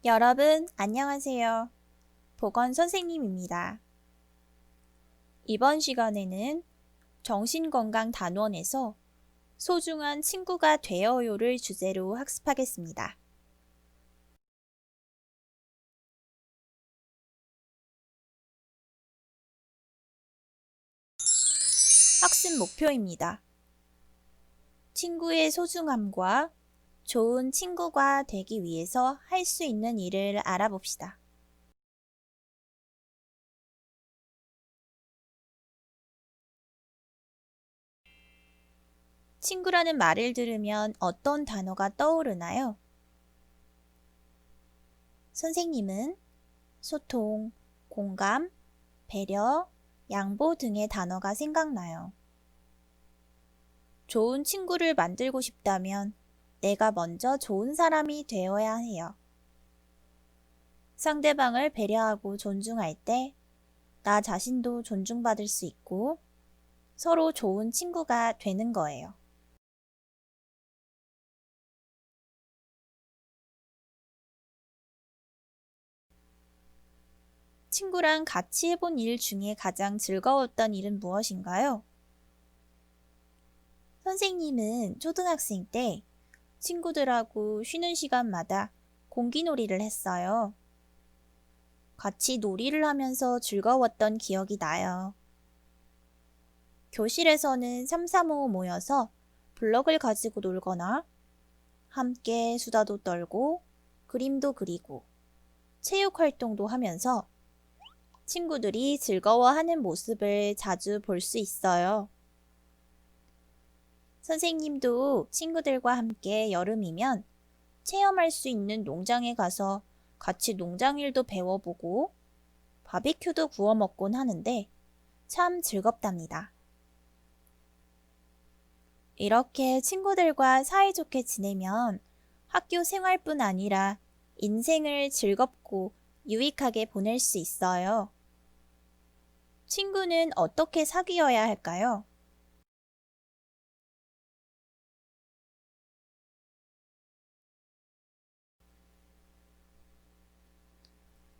여러분, 안녕하세요. 보건 선생님입니다. 이번 시간에는 정신건강 단원에서 소중한 친구가 되어요를 주제로 학습하겠습니다. 학습 목표입니다. 친구의 소중함과 좋은 친구가 되기 위해서 할 수 있는 일을 알아봅시다. 친구라는 말을 들으면 어떤 단어가 떠오르나요? 선생님은 소통, 공감, 배려, 양보 등의 단어가 생각나요. 좋은 친구를 만들고 싶다면 내가 먼저 좋은 사람이 되어야 해요. 상대방을 배려하고 존중할 때 나 자신도 존중받을 수 있고 서로 좋은 친구가 되는 거예요. 친구랑 같이 해본 일 중에 가장 즐거웠던 일은 무엇인가요? 선생님은 초등학생 때 친구들하고 쉬는 시간마다 공기놀이를 했어요. 같이 놀이를 하면서 즐거웠던 기억이 나요. 교실에서는 3, 3, 5 모여서 블럭을 가지고 놀거나 함께 수다도 떨고 그림도 그리고 체육 활동도 하면서 친구들이 즐거워하는 모습을 자주 볼 수 있어요. 선생님도 친구들과 함께 여름이면 체험할 수 있는 농장에 가서 같이 농장일도 배워보고 바비큐도 구워 먹곤 하는데 참 즐겁답니다. 이렇게 친구들과 사이좋게 지내면 학교 생활뿐 아니라 인생을 즐겁고 유익하게 보낼 수 있어요. 친구는 어떻게 사귀어야 할까요?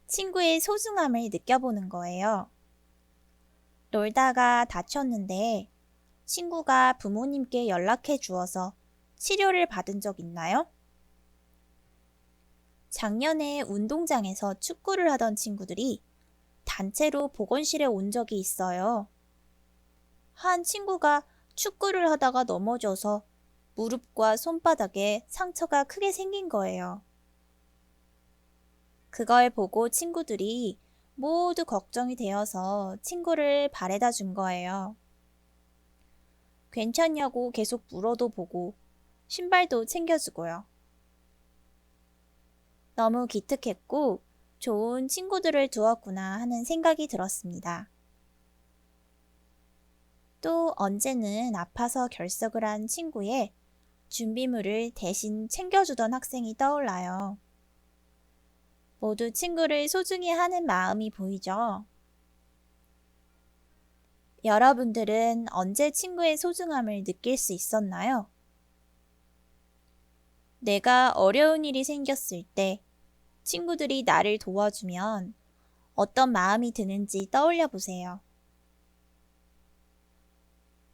친구의 소중함을 느껴보는 거예요. 놀다가 다쳤는데 친구가 부모님께 연락해 주어서 치료를 받은 적 있나요? 작년에 운동장에서 축구를 하던 친구들이 단체로 보건실에 온 적이 있어요. 한 친구가 축구를 하다가 넘어져서 무릎과 손바닥에 상처가 크게 생긴 거예요. 그걸 보고 친구들이 모두 걱정이 되어서 친구를 바래다 준 거예요. 괜찮냐고 계속 물어도 보고 신발도 챙겨주고요. 너무 기특했고 좋은 친구들을 두었구나 하는 생각이 들었습니다. 또 언제는 아파서 결석을 한 친구의 준비물을 대신 챙겨주던 학생이 떠올라요. 모두 친구를 소중히 하는 마음이 보이죠? 여러분들은 언제 친구의 소중함을 느낄 수 있었나요? 내가 어려운 일이 생겼을 때 친구들이 나를 도와주면 어떤 마음이 드는지 떠올려 보세요.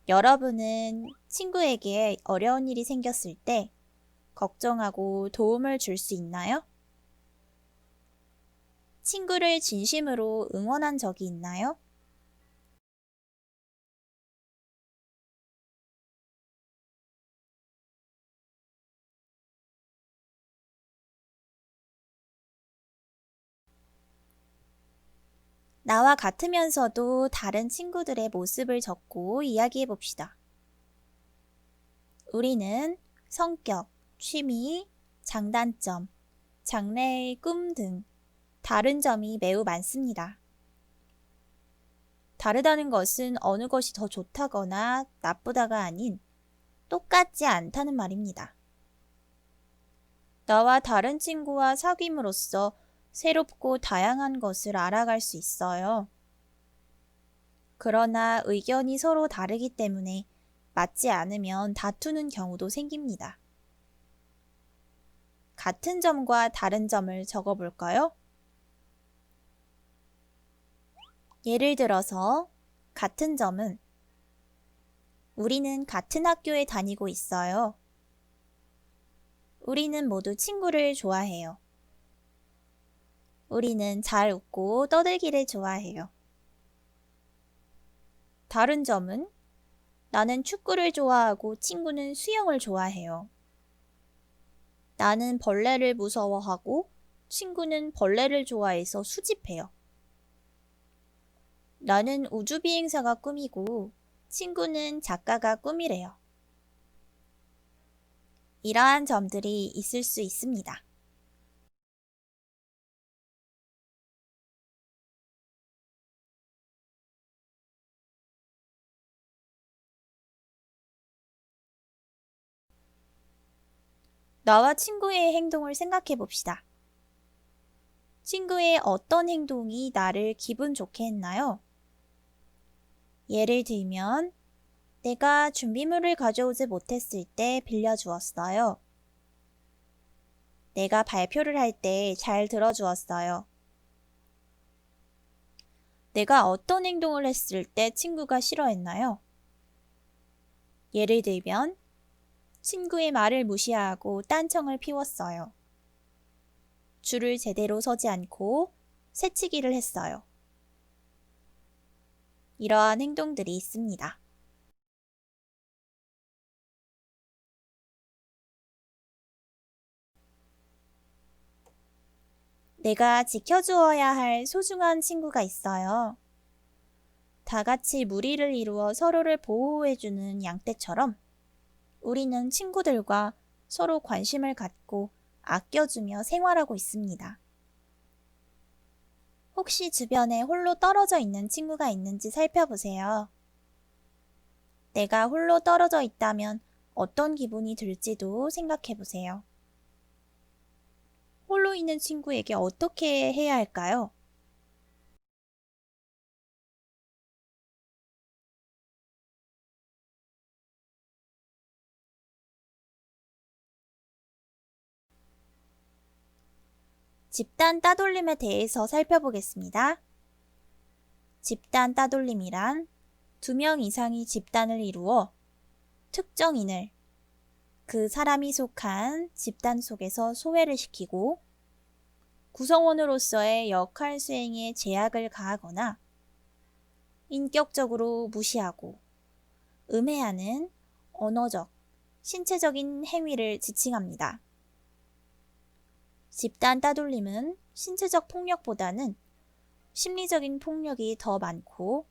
여러분은 친구에게 어려운 일이 생겼을 때 걱정하고 도움을 줄 수 있나요? 친구를 진심으로 응원한 적이 있나요? 나와 같으면서도 다른 친구들의 모습을 적고 이야기해 봅시다. 우리는 성격, 취미, 장단점, 장래의 꿈 등 다른 점이 매우 많습니다. 다르다는 것은 어느 것이 더 좋다거나 나쁘다가 아닌 똑같지 않다는 말입니다. 나와 다른 친구와 사귐으로써 새롭고 다양한 것을 알아갈 수 있어요. 그러나 의견이 서로 다르기 때문에 맞지 않으면 다투는 경우도 생깁니다. 같은 점과 다른 점을 적어볼까요? 예를 들어서 같은 점은 우리는 같은 학교에 다니고 있어요. 우리는 모두 친구를 좋아해요. 우리는 잘 웃고 떠들기를 좋아해요. 다른 점은 나는 축구를 좋아하고 친구는 수영을 좋아해요. 나는 벌레를 무서워하고 친구는 벌레를 좋아해서 수집해요. 나는 우주비행사가 꿈이고 친구는 작가가 꿈이래요. 이러한 점들이 있을 수 있습니다. 나와 친구의 행동을 생각해 봅시다. 친구의 어떤 행동이 나를 기분 좋게 했나요? 예를 들면, 내가 준비물을 가져오지 못했을 때 빌려주었어요. 내가 발표를 할 때 잘 들어주었어요. 내가 어떤 행동을 했을 때 친구가 싫어했나요? 예를 들면, 친구의 말을 무시하고 딴청을 피웠어요. 줄을 제대로 서지 않고 새치기를 했어요. 이러한 행동들이 있습니다. 내가 지켜주어야 할 소중한 친구가 있어요. 다 같이 무리를 이루어 서로를 보호해주는 양떼처럼 우리는 친구들과 서로 관심을 갖고 아껴주며 생활하고 있습니다. 혹시 주변에 홀로 떨어져 있는 친구가 있는지 살펴보세요. 내가 홀로 떨어져 있다면 어떤 기분이 들지도 생각해 보세요. 홀로 있는 친구에게 어떻게 해야 할까요? 집단 따돌림에 대해서 살펴보겠습니다. 집단 따돌림이란 2명 이상이 집단을 이루어 특정인을 그 사람이 속한 집단 속에서 소외를 시키고 구성원으로서의 역할 수행에 제약을 가하거나 인격적으로 무시하고 음해하는 언어적, 신체적인 행위를 지칭합니다. 집단 따돌림은 신체적 폭력보다는 심리적인 폭력이 더 많고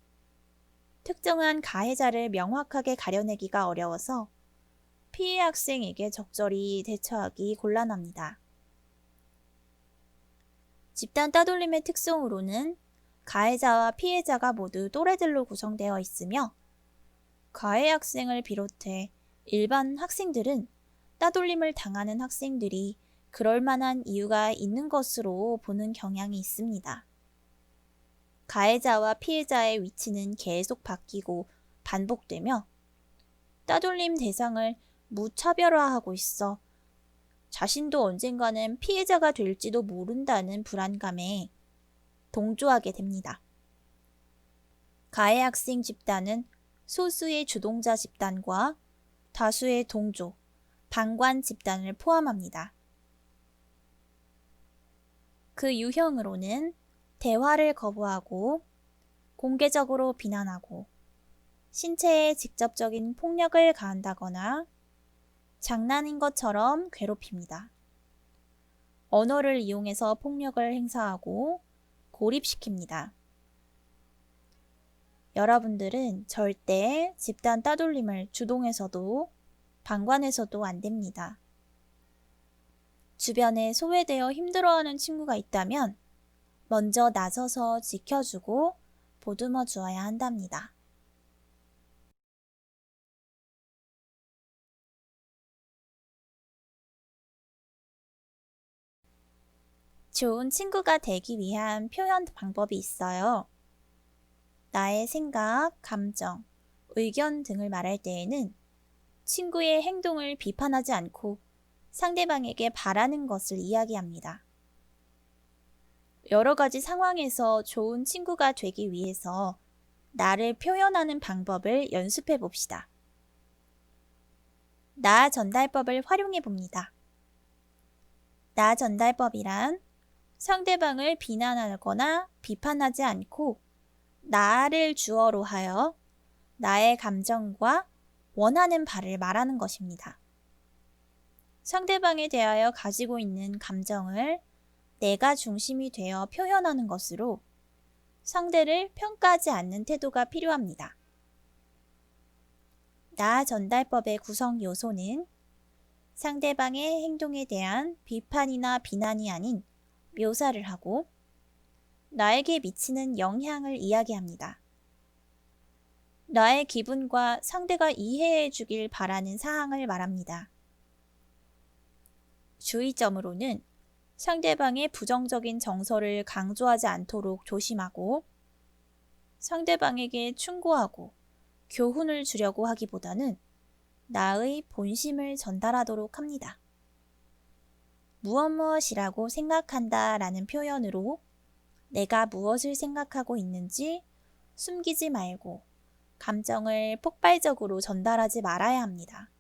특정한 가해자를 명확하게 가려내기가 어려워서 피해 학생에게 적절히 대처하기 곤란합니다. 집단 따돌림의 특성으로는 가해자와 피해자가 모두 또래들로 구성되어 있으며 가해 학생을 비롯해 일반 학생들은 따돌림을 당하는 학생들이 그럴 만한 이유가 있는 것으로 보는 경향이 있습니다. 가해자와 피해자의 위치는 계속 바뀌고 반복되며 따돌림 대상을 무차별화하고 있어 자신도 언젠가는 피해자가 될지도 모른다는 불안감에 동조하게 됩니다. 가해 학생 집단은 소수의 주동자 집단과 다수의 동조, 방관 집단을 포함합니다. 그 유형으로는 대화를 거부하고 공개적으로 비난하고 신체에 직접적인 폭력을 가한다거나 장난인 것처럼 괴롭힙니다. 언어를 이용해서 폭력을 행사하고 고립시킵니다. 여러분들은 절대 집단 따돌림을 주동해서도 방관해서도 안 됩니다. 주변에 소외되어 힘들어하는 친구가 있다면 먼저 나서서 지켜주고 보듬어 주어야 한답니다. 좋은 친구가 되기 위한 표현 방법이 있어요. 나의 생각, 감정, 의견 등을 말할 때에는 친구의 행동을 비판하지 않고 상대방에게 바라는 것을 이야기합니다. 여러 가지 상황에서 좋은 친구가 되기 위해서 나를 표현하는 방법을 연습해 봅시다. 나 전달법을 활용해 봅니다. 나 전달법이란 상대방을 비난하거나 비판하지 않고 나를 주어로 하여 나의 감정과 원하는 바를 말하는 것입니다. 상대방에 대하여 가지고 있는 감정을 내가 중심이 되어 표현하는 것으로 상대를 평가하지 않는 태도가 필요합니다. 나 전달법의 구성 요소는 상대방의 행동에 대한 비판이나 비난이 아닌 묘사를 하고 나에게 미치는 영향을 이야기합니다. 나의 기분과 상대가 이해해 주길 바라는 사항을 말합니다. 주의점으로는 상대방의 부정적인 정서를 강조하지 않도록 조심하고 상대방에게 충고하고 교훈을 주려고 하기보다는 나의 본심을 전달하도록 합니다. 무엇이라고 생각한다 라는 표현으로 내가 무엇을 생각하고 있는지 숨기지 말고 감정을 폭발적으로 전달하지 말아야 합니다.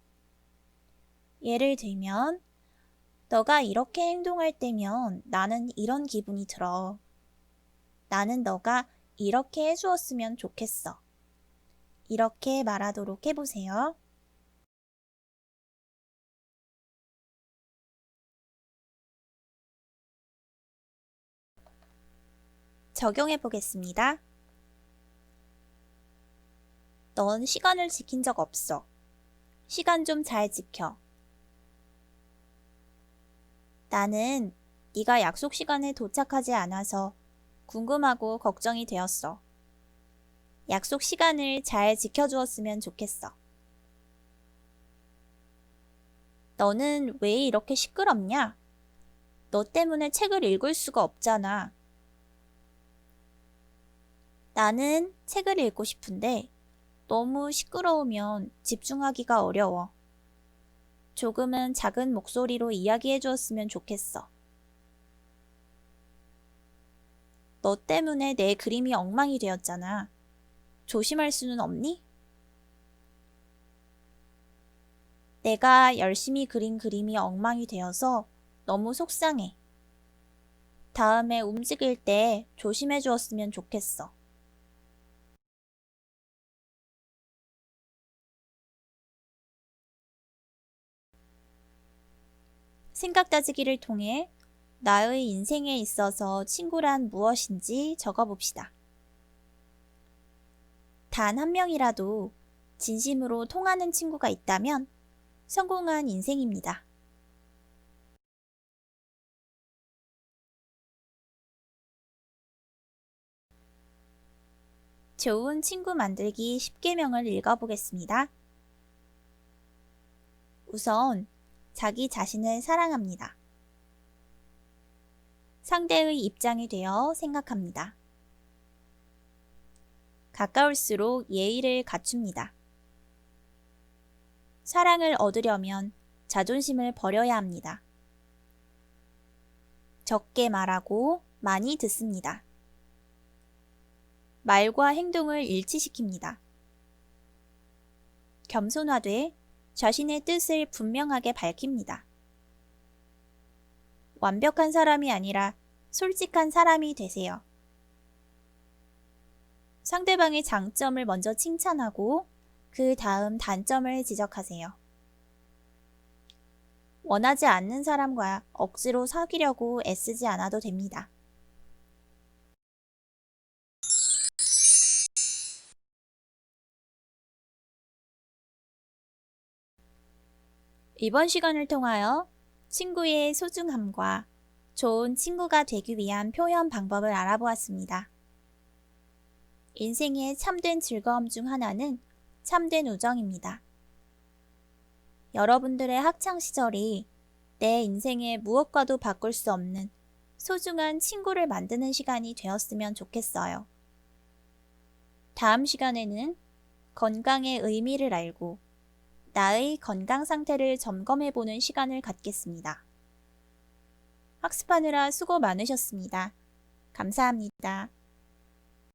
예를 들면 너가 이렇게 행동할 때면 나는 이런 기분이 들어. 나는 너가 이렇게 해주었으면 좋겠어. 이렇게 말하도록 해보세요. 적용해 보겠습니다. 넌 시간을 지킨 적 없어. 시간 좀 잘 지켜. 나는 네가 약속 시간에 도착하지 않아서 궁금하고 걱정이 되었어. 약속 시간을 잘 지켜주었으면 좋겠어. 너는 왜 이렇게 시끄럽냐? 너 때문에 책을 읽을 수가 없잖아. 나는 책을 읽고 싶은데 너무 시끄러우면 집중하기가 어려워. 조금은 작은 목소리로 이야기해 주었으면 좋겠어. 너 때문에 내 그림이 엉망이 되었잖아. 조심할 수는 없니? 내가 열심히 그린 그림이 엉망이 되어서 너무 속상해. 다음에 움직일 때 조심해 주었으면 좋겠어. 생각 따지기를 통해 나의 인생에 있어서 친구란 무엇인지 적어봅시다. 단 한 명이라도 진심으로 통하는 친구가 있다면 성공한 인생입니다. 좋은 친구 만들기 10계명을 읽어보겠습니다. 우선 자기 자신을 사랑합니다. 상대의 입장이 되어 생각합니다. 가까울수록 예의를 갖춥니다. 사랑을 얻으려면 자존심을 버려야 합니다. 적게 말하고 많이 듣습니다. 말과 행동을 일치시킵니다. 겸손하되 자신의 뜻을 분명하게 밝힙니다. 완벽한 사람이 아니라 솔직한 사람이 되세요. 상대방의 장점을 먼저 칭찬하고 그 다음 단점을 지적하세요. 원하지 않는 사람과 억지로 사귀려고 애쓰지 않아도 됩니다. 이번 시간을 통하여 친구의 소중함과 좋은 친구가 되기 위한 표현 방법을 알아보았습니다. 인생의 참된 즐거움 중 하나는 참된 우정입니다. 여러분들의 학창시절이 내 인생의 무엇과도 바꿀 수 없는 소중한 친구를 만드는 시간이 되었으면 좋겠어요. 다음 시간에는 건강의 의미를 알고 나의 건강 상태를 점검해보는 시간을 갖겠습니다. 학습하느라 수고 많으셨습니다. 감사합니다.